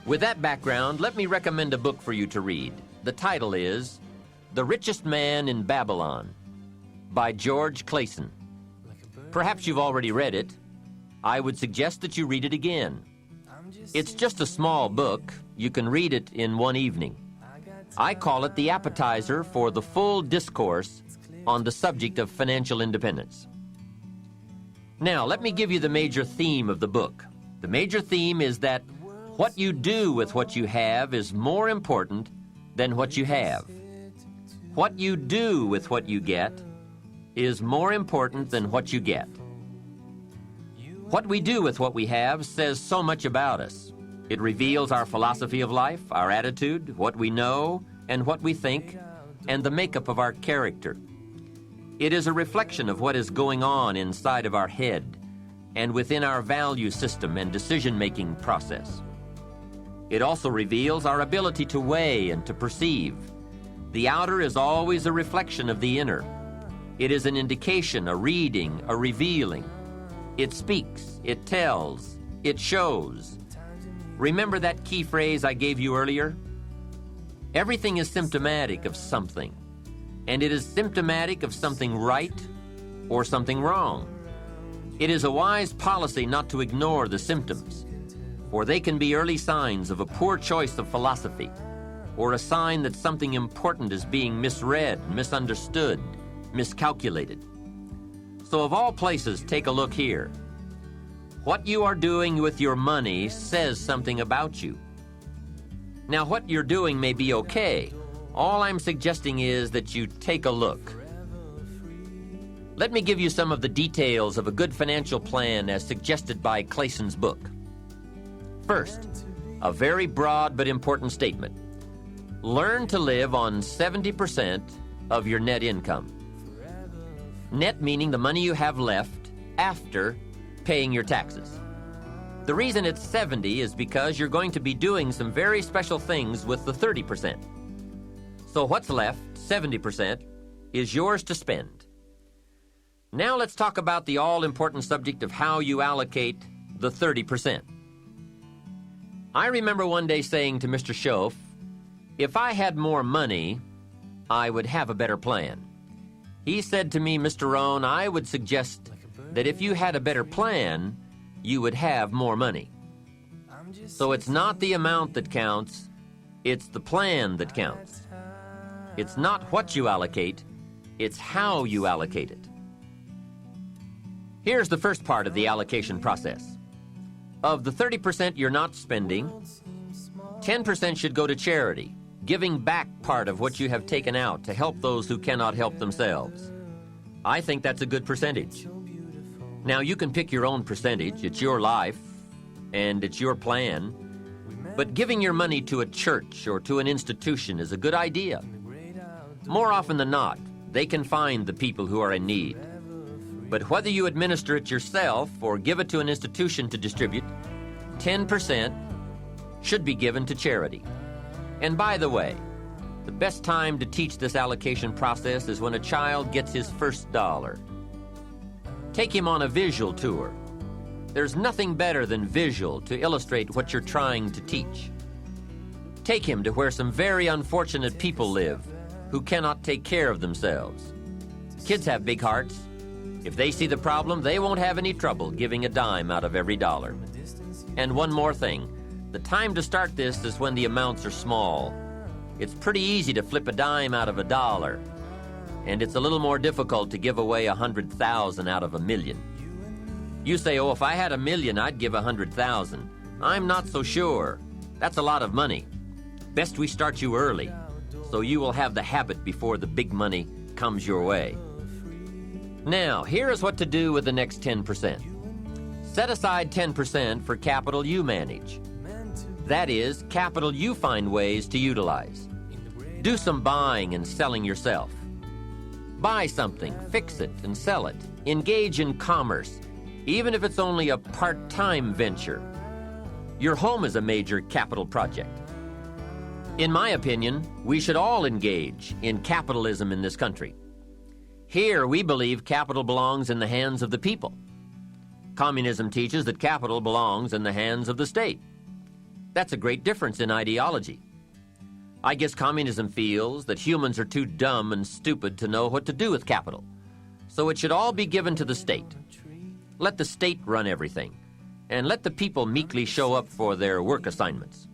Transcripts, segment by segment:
With that background, let me recommend a book for you to read. The title is The Richest Man in Babylon by George Clason. Perhaps you've already read it. I would suggest that you read it again. It's just a small book. You can read it in one evening. I call it the appetizer for the full discourse on the subject of financial independence. Now, let me give you the major theme of the book. The major theme is that what you do with what you have is more important than what you have. What you do with what you get is more important than what you get. What we do with what we have says so much about us. It reveals our philosophy of life, our attitude, what we know, and what we think, and the makeup of our character. It is a reflection of what is going on inside of our head and within our value system and decision-making process. It also reveals our ability to weigh and to perceive. The outer is always a reflection of the inner. It is an indication, a reading, a revealing. It speaks, it tells, it shows. Remember that key phrase I gave you earlier? Everything is symptomatic of something, and it is symptomatic of something right or something wrong. It is a wise policy not to ignore the symptoms, for they can be early signs of a poor choice of philosophy, or a sign that something important is being misread, misunderstood, miscalculated. So of all places, take a look here. What you are doing with your money says something about you. Now, what you're doing may be okay. All I'm suggesting is that you take a look. Let me give you some of the details of a good financial plan as suggested by Clason's book. First, a very broad but important statement. Learn to live on 70% of your net income. Net meaning the money you have left after paying your taxes. The reason it's 70 is because you're going to be doing some very special things with the 30%. So what's left, 70%, is yours to spend. Now let's talk about the all-important subject of how you allocate the 30%. I remember one day saying to Mr. Schoaf, if I had more money, I would have a better plan. He said to me, Mr. Rohn, I would suggest that if you had a better plan, you would have more money. So it's not the amount that counts, it's the plan that counts. It's not what you allocate, it's how you allocate it. Here's the first part of the allocation process. Of the 30% you're not spending, 10% should go to charity, giving back part of what you have taken out to help those who cannot help themselves. I think that's a good percentage. Now, you can pick your own percentage. It's your life, and it's your plan. But giving your money to a church or to an institution is a good idea. More often than not, they can find the people who are in need. But whether you administer it yourself or give it to an institution to distribute, 10% should be given to charity. And by the way, the best time to teach this allocation process is when a child gets his first dollar. Take him on a visual tour. There's nothing better than visual to illustrate what you're trying to teach. Take him to where some very unfortunate people live who cannot take care of themselves. Kids have big hearts. If they see the problem, they won't have any trouble giving a dime out of every dollar. And one more thing. The time to start this is when the amounts are small. It's pretty easy to flip a dime out of a dollar, and it's a little more difficult to give away 100,000 out of $1 million. You say, oh, if I had $1 million, I'd give 100,000. I'm not so sure. That's a lot of money. Best we start you early, so you will have the habit before the big money comes your way. Now, here is what to do with the next 10%. Set aside 10% for capital you manage. That is, capital you find ways to utilize. Do some buying and selling yourself. Buy something, fix it, and sell it. Engage in commerce, even if it's only a part-time venture. Your home is a major capital project. In my opinion, we should all engage in capitalism in this country. Here, we believe capital belongs in the hands of the people. Communism teaches that capital belongs in the hands of the state. That's a great difference in ideology. I guess communism feels that humans are too dumb and stupid to know what to do with capital, so it should all be given to the state. Let the state run everything, and let the people meekly show up for their work assignments.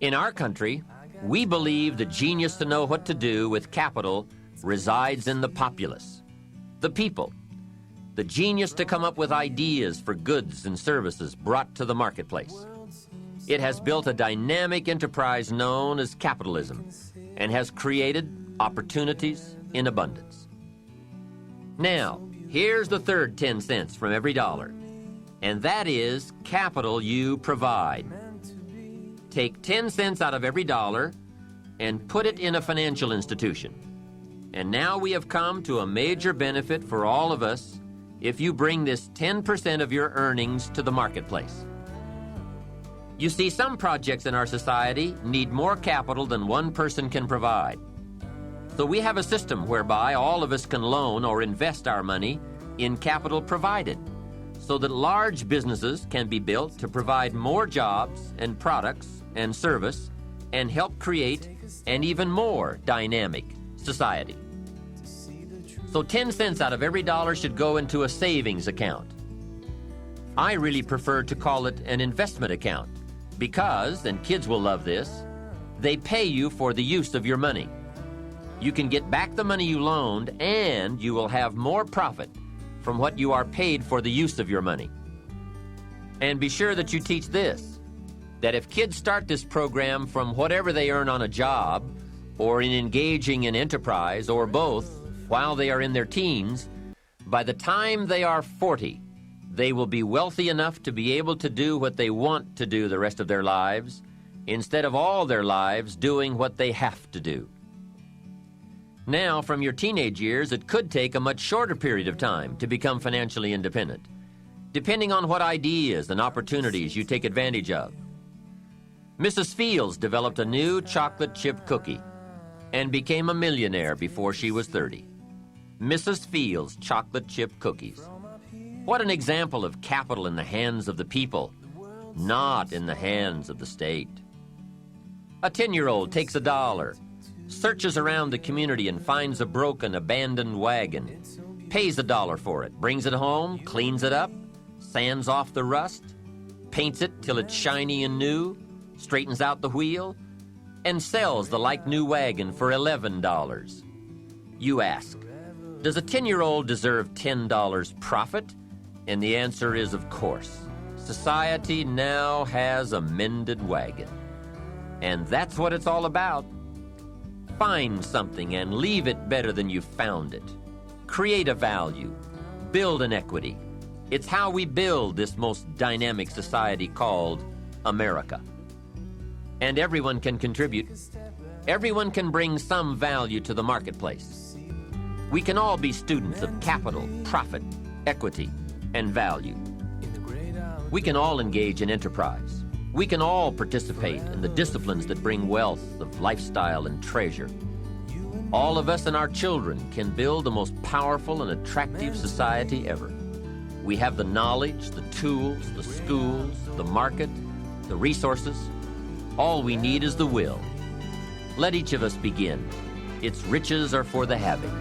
In our country, we believe the genius to know what to do with capital resides in the populace, the people, the genius to come up with ideas for goods and services brought to the marketplace. It has built a dynamic enterprise known as capitalism and has created opportunities in abundance. Now, here's the third 10 cents from every dollar, and that is capital you provide. Take 10 cents out of every dollar and put it in a financial institution. And now we have come to a major benefit for all of us if you bring this 10% of your earnings to the marketplace. You see, some projects in our society need more capital than one person can provide. So we have a system whereby all of us can loan or invest our money in capital provided, so that large businesses can be built to provide more jobs and products and service and help create an even more dynamic society. So 10 cents out of every dollar should go into a savings account. I really prefer to call it an investment account because, and kids will love this, they pay you for the use of your money. You can get back the money you loaned, and you will have more profit from what you are paid for the use of your money. And be sure that you teach this, that if kids start this program from whatever they earn on a job or in engaging in enterprise or both while they are in their teens, by the time they are 40, they will be wealthy enough to be able to do what they want to do the rest of their lives, instead of all their lives doing what they have to do. Now, from your teenage years, it could take a much shorter period of time to become financially independent, depending on what ideas and opportunities you take advantage of. Mrs. Fields developed a new chocolate chip cookie and became a millionaire before she was 30. Mrs. Fields chocolate chip cookies. What an example of capital in the hands of the people, not in the hands of the state. A 10-year-old takes $1, searches around the community and finds a broken, abandoned wagon, pays $1 for it, brings it home, cleans it up, sands off the rust, paints it till it's shiny and new, straightens out the wheel, and sells the like-new wagon for $11. You ask, does a 10-year-old deserve $10 profit? And the answer is, of course. Society now has a mended wagon. And that's what it's all about. Find something and leave it better than you found it. Create a value. Build an equity. It's how we build this most dynamic society called America. And everyone can contribute. Everyone can bring some value to the marketplace. We can all be students of capital, profit, equity, and value. We can all engage in enterprise. We can all participate in the disciplines that bring wealth of lifestyle and treasure. All of us and our children can build the most powerful and attractive society ever. We have the knowledge, the tools, the schools, the market, the resources. All we need is the will. Let each of us begin. Its riches are for the having.